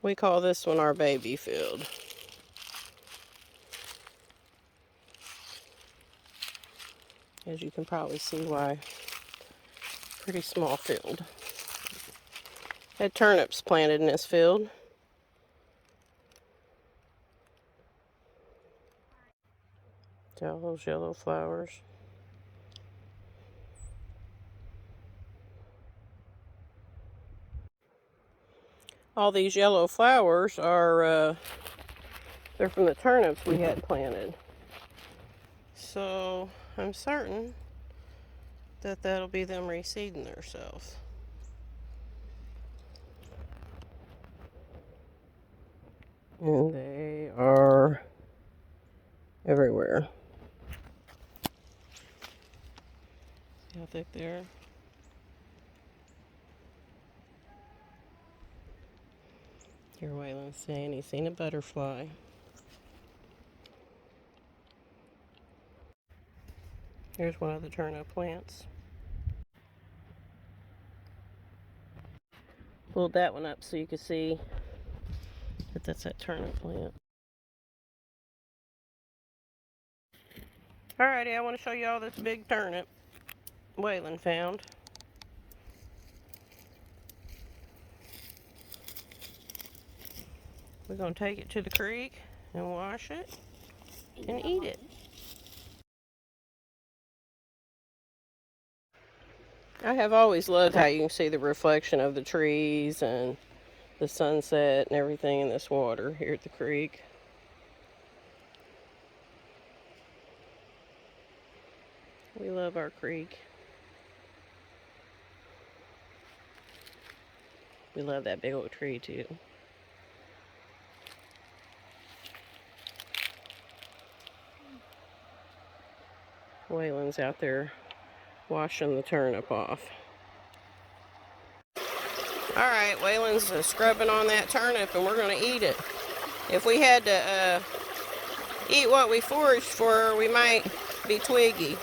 We call this one our baby field. As you can probably see why, pretty small field. Had turnips planted in this field. See all those yellow flowers. All these yellow flowers are, they're from the turnips we had planted. So I'm certain that that'll be them reseeding themselves. And they are everywhere. See how thick they are? Here Waylon's saying he's seen a butterfly. Here's one of the turnip plants. Pulled that one up so you could see that that's that turnip plant. Alrighty, I want to show you all this big turnip Waylon found. We're going to take it to the creek and wash it and eat it. I have always loved how you can see the reflection of the trees and the sunset and everything in this water here at the creek. We love our creek. We love that big old tree too. Waylon's out there washing the turnip off. Alright, Waylon's scrubbing on that turnip and we're going to eat it. If we had to eat what we foraged for, we might be twiggy.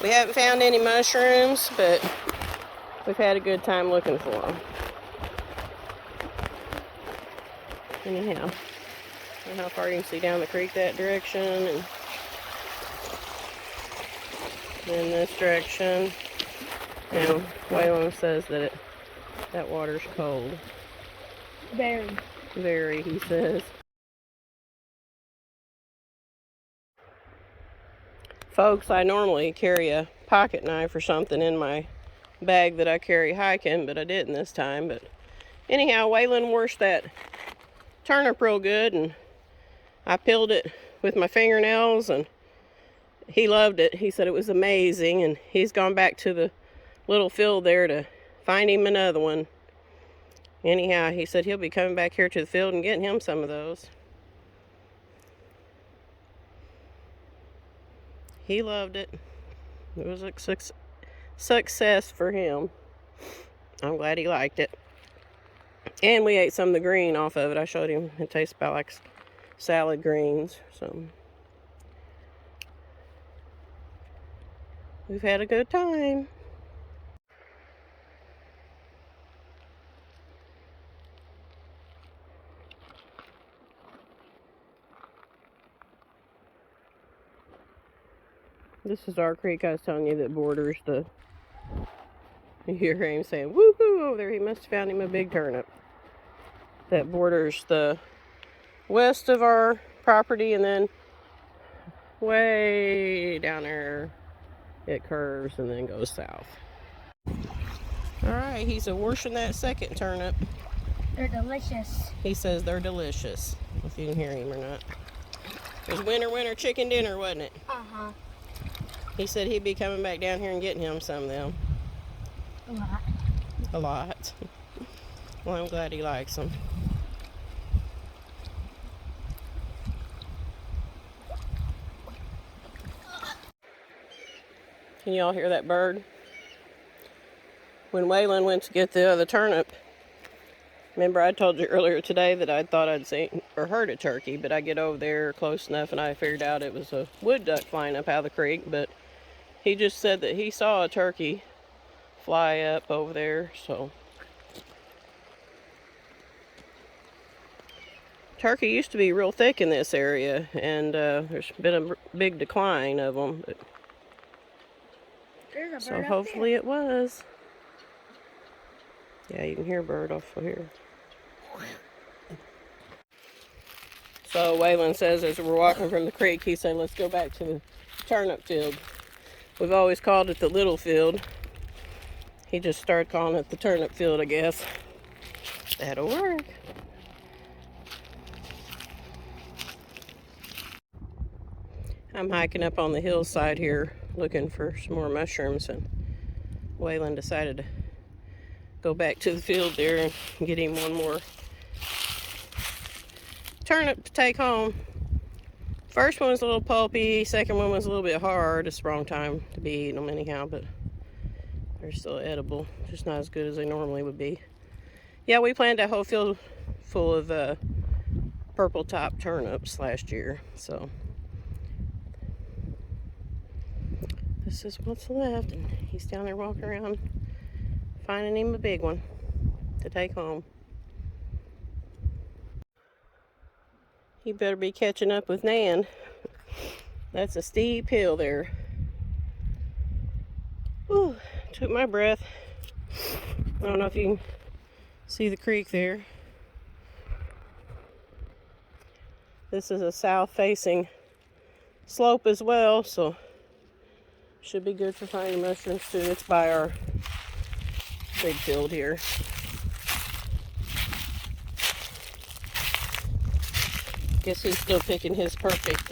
We haven't found any mushrooms, but we've had a good time looking for them. Anyhow, I don't know how far you can see down the creek that direction, and in this direction. Now, Waylon says that that water's cold. Very. Very, he says. Folks, I normally carry a pocket knife or something in my bag that I carry hiking, but I didn't this time. But anyhow, Waylon washed that turnip real good, and I peeled it with my fingernails, and he loved it. He said it was amazing, and he's gone back to the little field there to find him another one. Anyhow, he said he'll be coming back here to the field and getting him some of those. He loved it. It was a success for him. I'm glad he liked it. And we ate some of the green off of it. I showed him. It tastes about like salad greens. So we've had a good time. This is our creek I was telling you that borders the... You hear him saying, woohoo, over there. He must have found him a big turnip. That borders the west of our property, and then way down there it curves and then goes south. Alright, he's washing that second turnip. They're delicious. He says they're delicious, if you can hear him or not. It was winter chicken dinner, wasn't it? Uh-huh. He said he'd be coming back down here and getting him some of them. A lot. A lot. Well, I'm glad he likes them. Can you all hear that bird? When Waylon went to get the other turnip, remember I told you earlier today that I thought I'd seen or heard a turkey, but I get over there close enough and I figured out it was a wood duck flying up out of the creek. But he just said that he saw a turkey fly up over there, so Turkey used to be real thick in this area, and there's been a big decline of them. But There's a bird so up hopefully there. it was. Yeah, you can hear a bird off of here. So Waylon says as we're walking from the creek, he said, let's go back to the turnip field. We've always called it the little field. He just started calling it the turnip field, I guess. That'll work. I'm hiking up on the hillside here looking for some more mushrooms, and Waylon decided to go back to the field there and get him one more turnip to take home. First one was a little pulpy, second one was a little bit hard. It's the wrong time to be eating them anyhow, but they're still edible, just not as good as they normally would be. Yeah, we planted a whole field full of purple top turnips last year, so this is what's left, and he's down there walking around finding him a big one to take home. He better be catching up with Nan. That's a steep hill there. Ooh, took my breath. I don't know if you can see the creek there. This is a south-facing slope as well, so should be good for finding mushrooms too. It's by our big field here. Guess he's still picking his perfect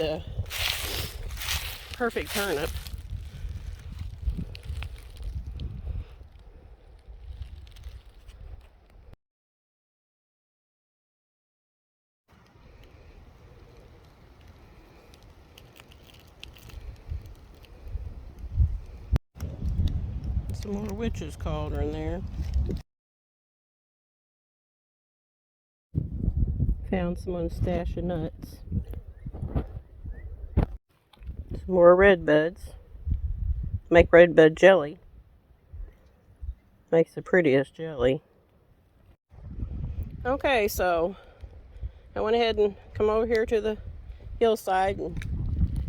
turnip. Some more witch's cauldron there. Found someone's stash of nuts. Some more red buds. Make red bud jelly. Makes the prettiest jelly. Okay, so I went ahead and come over here to the hillside, and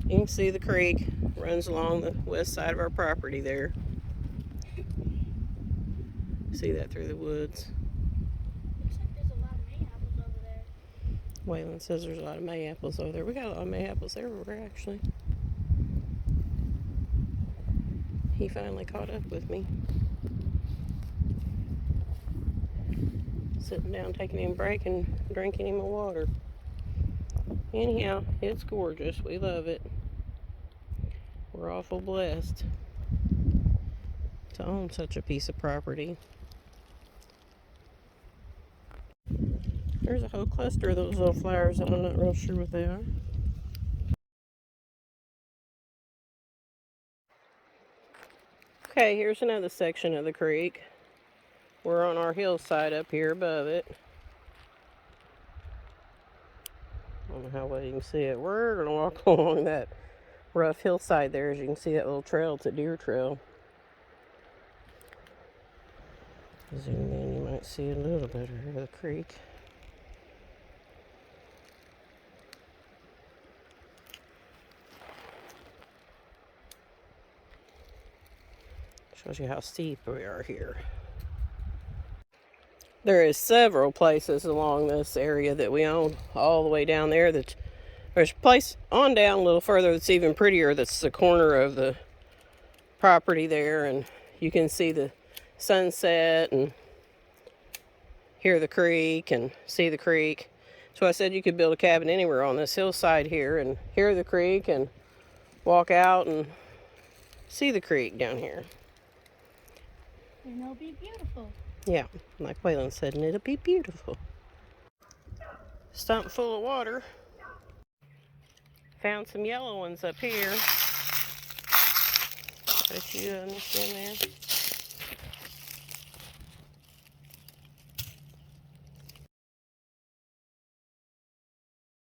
you can see the creek runs along the west side of our property there. See that through the woods. Looks like there's a lot of mayhapples over there. Waylon says there's a lot of mayhapples over there. We got a lot of mayhapples everywhere, actually. He finally caught up with me. Sitting down, taking him a break, and drinking him a water. Anyhow, it's gorgeous. We love it. We're awful blessed to own such a piece of property. There's a whole cluster of those little flowers, and I'm not real sure what they are. Okay, here's another section of the creek. We're on our hillside up here above it. I don't know how well you can see it. We're going to walk along that rough hillside there. As you can see that little trail, it's a deer trail. Zoom in, you might see a little better of the creek. Shows you how steep we are here. There is several places along this area that we own, all the way down there. There's a place on down a little further that's even prettier. That's the corner of the property there, and you can see the sunset and hear the creek and see the creek. So I said you could build a cabin anywhere on this hillside here and hear the creek and walk out and see the creek down here. And it'll be beautiful. Yeah, like Waylon said, and it'll be beautiful. Stump full of water. Found some yellow ones up here. Put you in there.